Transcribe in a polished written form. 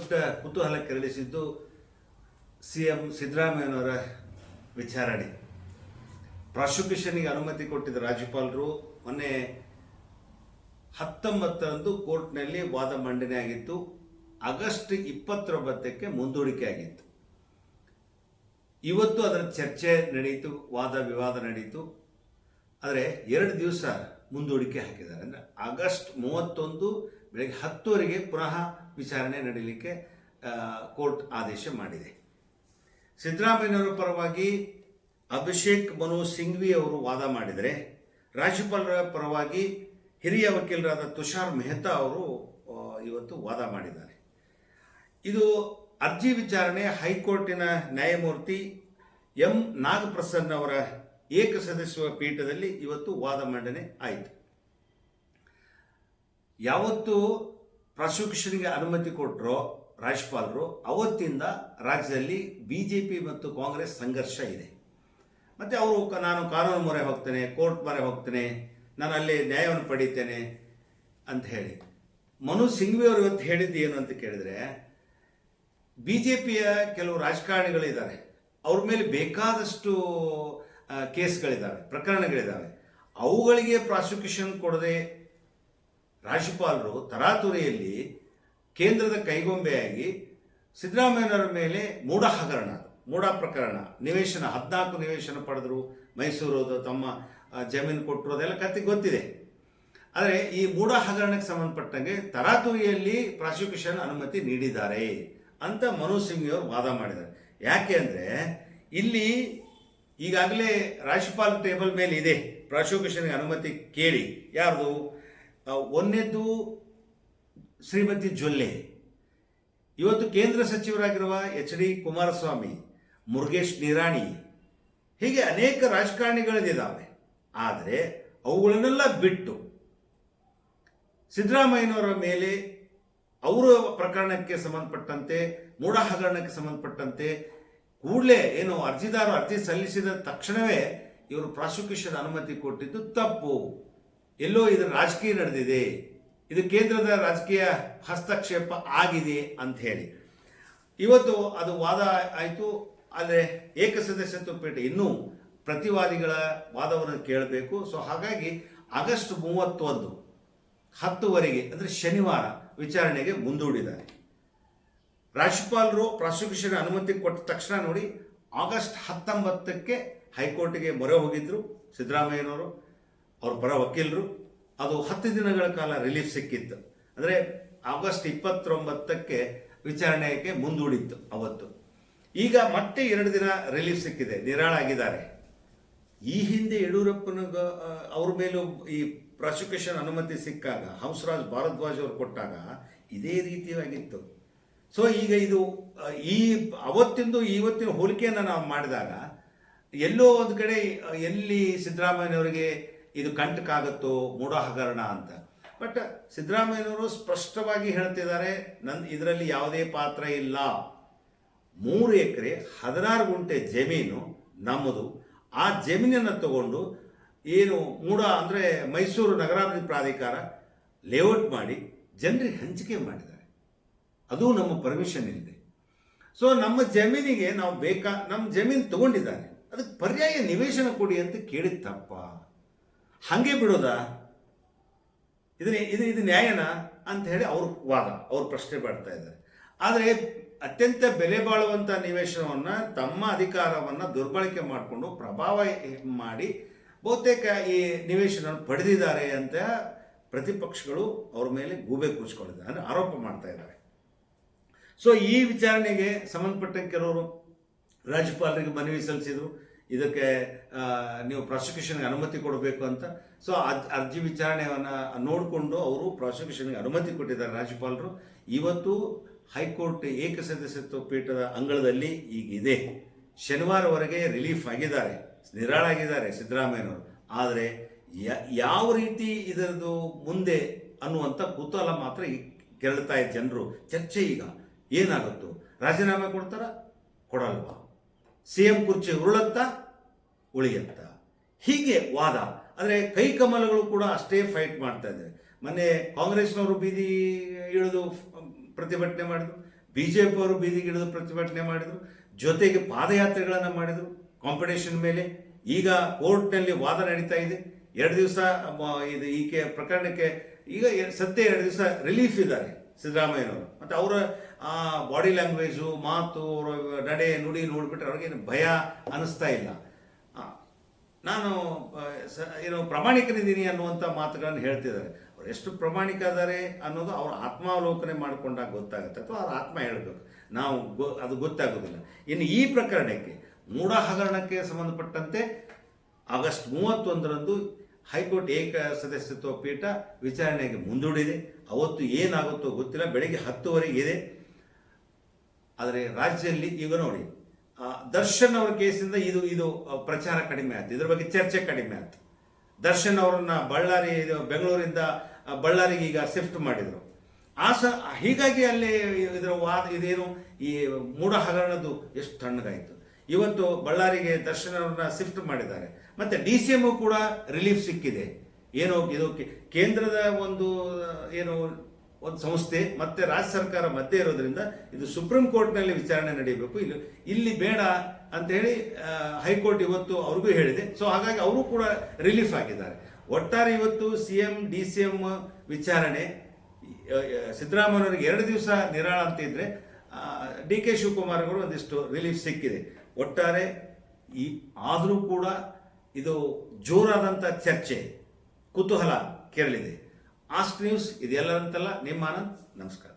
ದೊಡ್ಡ ಕುತೂಹಲ ಕೆರಳಿಸಿದ್ದು CM ಸಿದ್ದರಾಮಯ್ಯನವರ ವಿಚಾರಣೆ. ಪ್ರಾಸಿಕ್ಯೂಷನ್ಗೆ ಅನುಮತಿ ಕೊಟ್ಟಿದ್ದ ರಾಜ್ಯಪಾಲರು ಮೊನ್ನೆ 19ರಂದು ಕೋರ್ಟ್ನಲ್ಲಿ ವಾದ ಮಂಡನೆ ಆಗಿತ್ತು. ಆಗಸ್ಟ್ 29ಕ್ಕೆ ಮುಂದೂಡಿಕೆ ಆಗಿತ್ತು. ಇವತ್ತು ಅದರ ಚರ್ಚೆ ನಡೆಯಿತು, ವಾದ ವಿವಾದ ನಡೆಯಿತು. ಆದರೆ 2 ದಿವಸ ಮುಂದೂಡಿಕೆ ಹಾಕಿದ್ದಾರೆ. ಅಂದರೆ ಆಗಸ್ಟ್ 31 ಬೆಳಗ್ಗೆ 10ವರೆಗೆ ಪುನಃ ವಿಚಾರಣೆ ನಡೀಲಿಕ್ಕೆ ಕೋರ್ಟ್ ಆದೇಶ ಮಾಡಿದೆ. ಸಿದ್ದರಾಮಯ್ಯನವರ ಪರವಾಗಿ ಅಭಿಷೇಕ್ ಮನು ಸಿಂಘ್ವಿ ಅವರು ವಾದ ಮಾಡಿದರೆ, ರಾಜ್ಯಪಾಲರ ಪರವಾಗಿ ಹಿರಿಯ ವಕೀಲರಾದ ತುಷಾರ್ ಮೆಹ್ತಾ ಅವರು ಇವತ್ತು ವಾದ ಮಾಡಿದ್ದಾರೆ. ಇದು ಅರ್ಜಿ ವಿಚಾರಣೆ ಹೈಕೋರ್ಟಿನ ನ್ಯಾಯಮೂರ್ತಿ M ನಾಗಪ್ರಸನ್ನ ಅವರ ಏಕಸದಸ್ಯ ಪೀಠದಲ್ಲಿ ಇವತ್ತು ವಾದ ಮಂಡನೆ ಆಯಿತು. ಯಾವತ್ತು ಪ್ರಾಸಿಕ್ಯೂಷನ್ಗೆ ಅನುಮತಿ ಕೊಟ್ಟರೋ ರಾಜ್ಯಪಾಲರು, ಅವತ್ತಿಂದ ರಾಜ್ಯದಲ್ಲಿ BJP ಮತ್ತು ಕಾಂಗ್ರೆಸ್ ಸಂಘರ್ಷ ಇದೆ. ಮತ್ತು ಅವರು ನಾನು ಕಾನೂನು ಮೊರೆ ಹೋಗ್ತೇನೆ, ಕೋರ್ಟ್ ಮೊರೆ ಹೋಗ್ತೇನೆ, ನಾನು ಅಲ್ಲಿ ನ್ಯಾಯವನ್ನು ಪಡೀತೇನೆ ಅಂತ ಹೇಳಿ ಮನು ಸಿಂಘ್ವಿ ಅವರು ಇವತ್ತು ಹೇಳಿದ್ದು ಏನು ಅಂತ ಕೇಳಿದರೆ, BJPಯ ಕೆಲವು ರಾಜಕಾರಣಿಗಳಿದ್ದಾರೆ, ಅವ್ರ ಮೇಲೆ ಬೇಕಾದಷ್ಟು ಕೇಸ್ಗಳಿದ್ದಾವೆ, ಪ್ರಕರಣಗಳಿದ್ದಾವೆ. ಅವುಗಳಿಗೆ ಪ್ರಾಸಿಕ್ಯೂಷನ್ ಕೊಡದೆ ರಾಜ್ಯಪಾಲರು ತರಾತುರಿಯಲ್ಲಿ ಕೇಂದ್ರದ ಕೈಗೊಂಬೆಯಾಗಿ ಸಿದ್ದರಾಮಯ್ಯನವರ ಮೇಲೆ ಮೂಢ ಪ್ರಕರಣ, ನಿವೇಶನ 14 ನಿವೇಶನ ಪಡೆದರು, ಮೈಸೂರು ತಮ್ಮ ಜಮೀನು ಕೊಟ್ಟರು, ಅದೆಲ್ಲ ಕತೆ ಗೊತ್ತಿದೆ. ಆದರೆ ಈ ಮೂಢ ಹಗರಣಕ್ಕೆ ಸಂಬಂಧಪಟ್ಟಂಗೆ ತರಾತುರಿಯಲ್ಲಿ ಪ್ರಾಸಿಕ್ಯೂಷನ್ ಅನುಮತಿ ನೀಡಿದ್ದಾರೆ ಅಂತ ಮನು ಸಿಂಘ್ವಿ ಅವರು ವಾದ ಮಾಡಿದ್ದಾರೆ. ಯಾಕೆ ಅಂದರೆ ಇಲ್ಲಿ ಈಗಾಗಲೇ ರಾಜ್ಯಪಾಲ ಟೇಬಲ್ ಮೇಲೆ ಇದೆ ಪ್ರಾಸಿಕ್ಯೂಷನ್ಗೆ ಅನುಮತಿ ಕೇಳಿ. ಯಾರ್ದು? ಒಂದನೇದು ಶ್ರೀಮತಿ ಜೊಲ್ಲೆ, ಇವತ್ತು ಕೇಂದ್ರ ಸಚಿವರಾಗಿರುವ HD ಕುಮಾರಸ್ವಾಮಿ, ಮುರುಗೇಶ್ ನಿರಾಣಿ, ಹೀಗೆ ಅನೇಕ ರಾಜಕಾರಣಿಗಳಿದ್ದಾವೆ. ಆದರೆ ಅವುಗಳನ್ನೆಲ್ಲ ಬಿಟ್ಟು ಸಿದ್ದರಾಮಯ್ಯನವರ ಮೇಲೆ ಅವರ ಪ್ರಕರಣಕ್ಕೆ ಸಂಬಂಧಪಟ್ಟಂತೆ, ಮೂಢ ಹಗರಣಕ್ಕೆ ಸಂಬಂಧಪಟ್ಟಂತೆ ಕೂಡಲೇ ಏನು ಅರ್ಜಿದಾರರು ಅರ್ಜಿ ಸಲ್ಲಿಸಿದ ತಕ್ಷಣವೇ ಇವರು ಪ್ರಾಸಿಕ್ಯೂಷನ್ ಅನುಮತಿ ಕೊಟ್ಟಿದ್ದು ತಪ್ಪು, ಎಲ್ಲೋ ಇದು ರಾಜಕೀಯ ನಡೆದಿದೆ, ಇದು ಕೇಂದ್ರದ ರಾಜಕೀಯ ಹಸ್ತಕ್ಷೇಪ ಆಗಿದೆ ಅಂತ ಹೇಳಿ ಇವತ್ತು ಅದು ವಾದ ಆಯಿತು. ಆದರೆ ಏಕಸದಸ್ಯತ್ವ ಪೀಠ ಇನ್ನೂ ಪ್ರತಿವಾದಿಗಳ ವಾದವನ್ನು ಕೇಳಬೇಕು. ಸೊ ಹಾಗಾಗಿ ಆಗಸ್ಟ್ 31 10ವರೆಗೆ ಅಂದರೆ ಶನಿವಾರ ವಿಚಾರಣೆಗೆ ಮುಂದೂಡಿದ್ದಾರೆ. ರಾಜ್ಯಪಾಲರು ಪ್ರಾಸಿಕ್ಯೂಷನ್ ಅನುಮತಿ ಕೊಟ್ಟ ತಕ್ಷಣ ನೋಡಿ ಆಗಸ್ಟ್ 19ಕ್ಕೆ ಹೈಕೋರ್ಟ್ಗೆ ಮೊರೆ ಹೋಗಿದ್ರು ಸಿದ್ದರಾಮಯ್ಯನವರು, ಅವ್ರ ಪರ ವಕೀಲರು. ಅದು 10 ದಿನಗಳ ಕಾಲ ರಿಲೀಫ್ ಸಿಕ್ಕಿತ್ತು. ಅಂದರೆ ಆಗಸ್ಟ್ 29ಕ್ಕೆ ವಿಚಾರಣೆಗೆ ಮುಂದೂಡಿತ್ತು ಅವತ್ತು. ಈಗ ಮತ್ತೆ 2 ದಿನ ರಿಲೀಫ್ ಸಿಕ್ಕಿದೆ, ನಿರಾಳಾಗಿದ್ದಾರೆ. ಈ ಹಿಂದೆ ಯಡಿಯೂರಪ್ಪನಿಗ ಅವ್ರ ಮೇಲೂ ಈ ಪ್ರಾಸಿಕ್ಯೂಷನ್ ಅನುಮತಿ ಸಿಕ್ಕಾಗ ಹಂಸರಾಜ್ ಭಾರದ್ವಾಜ್ ಅವರು ಕೊಟ್ಟಾಗ ಇದೇ ರೀತಿಯಾಗಿತ್ತು. ಸೊ ಈಗ ಇದು ಈ ಅವತ್ತಿಂದು ಇವತ್ತಿನ ಹೋಲಿಕೆಯನ್ನು ನಾವು ಮಾಡಿದಾಗ ಎಲ್ಲೋ ಒಂದು ಕಡೆ ಎಲ್ಲಿ ಸಿದ್ದರಾಮಯ್ಯನವರಿಗೆ ಇದು ಕಂಟಕ ಆಗುತ್ತೋ ಮೂಢ ಹಗರಣ ಅಂತ. ಬಟ್ ಸಿದ್ದರಾಮಯ್ಯನವರು ಸ್ಪಷ್ಟವಾಗಿ ಹೇಳ್ತಿದ್ದಾರೆ, ಇದರಲ್ಲಿ ಯಾವುದೇ ಪಾತ್ರ ಇಲ್ಲ. 3 ಎಕರೆ 16 ಗುಂಟೆ ಜಮೀನು ನಮ್ಮದು. ಆ ಜಮೀನನ್ನು ತಗೊಂಡು ಏನು ಅಂದರೆ ಮೈಸೂರು ನಗರಾಭಿವೃದ್ಧಿ ಪ್ರಾಧಿಕಾರ ಲೇಔಟ್ ಮಾಡಿ ಜನರಿಗೆ ಹಂಚಿಕೆ ಮಾಡಿದ್ದಾರೆ. ಅದು ನಮ್ಮ ಪರ್ಮಿಷನ್ ಇಲ್ಲದೆ. ಸೊ ನಮ್ಮ ಜಮೀನಿಗೆ ನಾವು ನಮ್ಮ ಜಮೀನು ತಗೊಂಡಿದ್ದಾರೆ, ಅದಕ್ಕೆ ಪರ್ಯಾಯ ನಿವೇಶನ ಕೊಡಿ ಅಂತ ಕೇಳಿದ ತಪ್ಪ? ಹಾಗೆ ಬಿಡೋದಾ? ಇದು ನ್ಯಾಯನಾ ಅಂತ ಹೇಳಿ ಅವ್ರ ವಾದ, ಅವ್ರು ಪ್ರಶ್ನೆ ಮಾಡ್ತಾ ಇದ್ದಾರೆ. ಆದರೆ ಅತ್ಯಂತ ಬೆಲೆ ಬಾಳುವಂಥ ನಿವೇಶನವನ್ನು ತಮ್ಮ ಅಧಿಕಾರವನ್ನು ದುರ್ಬಳಕೆ ಮಾಡಿಕೊಂಡು ಪ್ರಭಾವ ಮಾಡಿ ಬಹುತೇಕ ಈ ನಿವೇಶನ ಪಡೆದಿದ್ದಾರೆ ಅಂತ ಪ್ರತಿಪಕ್ಷಗಳು ಅವ್ರ ಮೇಲೆ ಗೂಬೆ ಕೂರಿಸ್ಕೊಂಡಿದ್ದಾರೆ, ಅಂದರೆ ಆರೋಪ ಮಾಡ್ತಾ ಇದ್ದಾರೆ. ಸೊ ಈ ವಿಚಾರಣೆಗೆ ಸಂಬಂಧಪಟ್ಟ ಕೆಲವರು ರಾಜ್ಯಪಾಲರಿಗೆ ಮನವಿ ಸಲ್ಲಿಸಿದರು, ಇದಕ್ಕೆ ನೀವು ಪ್ರಾಸಿಕ್ಯೂಷನ್ಗೆ ಅನುಮತಿ ಕೊಡಬೇಕು ಅಂತ. ಸೊ ಅರ್ಜಿ ವಿಚಾರಣೆಯನ್ನು ನೋಡಿಕೊಂಡು ಅವರು ಪ್ರಾಸಿಕ್ಯೂಷನ್ಗೆ ಅನುಮತಿ ಕೊಟ್ಟಿದ್ದಾರೆ ರಾಜ್ಯಪಾಲರು. ಇವತ್ತು ಹೈಕೋರ್ಟ್ ಏಕಸದಸ್ಯತ್ವ ಪೀಠದ ಅಂಗಳದಲ್ಲಿ ಈಗಿದೆ. ಶನಿವಾರವರೆಗೆ ರಿಲೀಫ್ ಆಗಿದ್ದಾರೆ, ನಿರಾಳಾಗಿದ್ದಾರೆ ಸಿದ್ದರಾಮಯ್ಯನವರು. ಆದರೆ ಯಾವ ರೀತಿ ಇದರದು ಮುಂದೆ ಅನ್ನುವಂಥ ಕುತೂಹಲ ಮಾತ್ರ ಕೆರಳ್ತಾ ಇದೆ ಜನರು. ಚರ್ಚೆ ಈಗ ಏನಾಗುತ್ತೋ, ರಾಜೀನಾಮೆ ಕೊಡ್ತಾರ, ಕೊಡಲ್ವಾ, CM ಕುರ್ಚಿ ಉರುಳತ್ತಾ ಉಳಿಯತ್ತಾ, ಹೀಗೆ ವಾದ. ಆದರೆ ಕೈಕಮಲಗಳು ಕೂಡ ಅಷ್ಟೇ ಫೈಟ್ ಮಾಡ್ತಾ ಇದ್ದಾರೆ. ಮೊನ್ನೆ ಕಾಂಗ್ರೆಸ್ನವರು ಬೀದಿ ಇಳಿದು ಪ್ರತಿಭಟನೆ ಮಾಡಿದ್ರು, BJP ಅವರು ಬೀದಿಗಿಳಿದು ಪ್ರತಿಭಟನೆ ಮಾಡಿದರು, ಜೊತೆಗೆ ಪಾದಯಾತ್ರೆಗಳನ್ನು ಮಾಡಿದರು ಕಾಂಪಿಟೇಷನ್ ಮೇಲೆ. ಈಗ ಕೋರ್ಟ್ನಲ್ಲಿ ವಾದ ನಡೀತಾ ಇದೆ. 2 ದಿವಸ ಇದು ಈಕೆ ಪ್ರಕರಣಕ್ಕೆ ಈಗ ಸದ್ಯ 2 ದಿವಸ ರಿಲೀಫ್ ಇದ್ದಾರೆ ಸಿದ್ದರಾಮಯ್ಯನವರು. ಮತ್ತು ಅವರ ಬಾಡಿ ಲ್ಯಾಂಗ್ವೇಜು, ಮಾತು, ಅವರ ನಡೆ ನುಡಿ ನೋಡಿಬಿಟ್ರೆ ಅವ್ರಿಗೇನು ಭಯ ಅನ್ನಿಸ್ತಾ ಇಲ್ಲ. ನಾನು ಪ್ರಾಮಾಣಿಕನಿದ್ದೀನಿ ಅನ್ನುವಂಥ ಮಾತುಗಳನ್ನು ಹೇಳ್ತಿದ್ದಾರೆ. ಅವ್ರು ಎಷ್ಟು ಪ್ರಾಮಾಣಿಕ ಇದ್ದಾರೆ ಅನ್ನೋದು ಅವ್ರ ಆತ್ಮಾವಲೋಕನೆ ಮಾಡಿಕೊಂಡಾಗ ಗೊತ್ತಾಗುತ್ತೆ, ಅಥವಾ ಅವ್ರ ಆತ್ಮ ಹೇಳಬೇಕು, ನಾವು ಅದು ಗೊತ್ತಾಗೋದಿಲ್ಲ. ಇನ್ನು ಈ ಪ್ರಕರಣಕ್ಕೆ, ಮೂಡ ಹಗರಣಕ್ಕೆ ಸಂಬಂಧಪಟ್ಟಂತೆ ಆಗಸ್ಟ್ 31ರಂದು ಹೈಕೋರ್ಟ್ ಏಕ ಸದಸ್ಯತ್ವ ಪೀಠ ವಿಚಾರಣೆಗೆ ಮುಂದೂಡಿದೆ. ಅವತ್ತು ಏನಾಗುತ್ತೋ ಗೊತ್ತಿಲ್ಲ, ಬೆಳಗ್ಗೆ 10 ಇದೆ. ಆದರೆ ರಾಜ್ಯದಲ್ಲಿ ಈಗ ನೋಡಿ, ದರ್ಶನ್ ಅವರ ಕೇಸಿಂದ ಇದು ಪ್ರಚಾರ ಕಡಿಮೆ ಆಯ್ತು, ಇದ್ರ ಬಗ್ಗೆ ಚರ್ಚೆ ಕಡಿಮೆ ಆಯ್ತು. ದರ್ಶನ್ ಅವರನ್ನ ಬೆಂಗಳೂರಿಂದ ಬಳ್ಳಾರಿಗೆ ಈಗ ಶಿಫ್ಟ್ ಮಾಡಿದರು. ಹೀಗಾಗಿ ಅಲ್ಲಿ ಇದರ ವಾದ ಇದೇನು, ಈ ಮೂಡ ಹಗರಣದ್ದು ಎಷ್ಟು ತಣ್ಣಗಾಯಿತು. ಇವತ್ತು ಬಳ್ಳಾರಿಗೆ ದರ್ಶನ್ ಅವರನ್ನ ಶಿಫ್ಟ್ ಮಾಡಿದ್ದಾರೆ. ಮತ್ತೆ DCM ಕೂಡ ರಿಲೀಫ್ ಸಿಕ್ಕಿದೆ. ಇದು ಕೇಂದ್ರದ ಒಂದು ಸಂಸ್ಥೆ ಮತ್ತೆ ರಾಜ್ಯ ಸರ್ಕಾರ ಮಧ್ಯೆ ಇರೋದ್ರಿಂದ ಇದು ಸುಪ್ರೀಂ ಕೋರ್ಟ್ನಲ್ಲಿ ವಿಚಾರಣೆ ನಡೆಯಬೇಕು, ಇಲ್ಲಿ ಬೇಡ ಅಂತ ಹೇಳಿ ಹೈಕೋರ್ಟ್ ಇವತ್ತು ಅವ್ರಿಗೂ ಹೇಳಿದೆ. ಸೊ ಹಾಗಾಗಿ ಅವರು ಕೂಡ ರಿಲೀಫ್ ಆಗಿದ್ದಾರೆ. ಒಟ್ಟಾರೆ ಇವತ್ತು CM DCM ವಿಚಾರಣೆ ಸಿದ್ದರಾಮಯ್ಯನವರಿಗೆ 2 ದಿವಸ ನಿರಾಳ ಅಂತಿದ್ರೆ, DK ಶಿವಕುಮಾರ್ ಅವರು ಒಂದಿಷ್ಟು ರಿಲೀಫ್ ಸಿಕ್ಕಿದೆ. ಒಟ್ಟಾರೆ ಆದರೂ ಕೂಡ ಇದು ಜೋರಾದಂಥ ಚರ್ಚೆ, ಕುತೂಹಲ ಕೆರಳಿದೆ. Ask news ಇದೆಲ್ಲರಂತಲ್ಲ. ನಿಮ್ಮ ಆನಂದ್, ನಮಸ್ಕಾರ.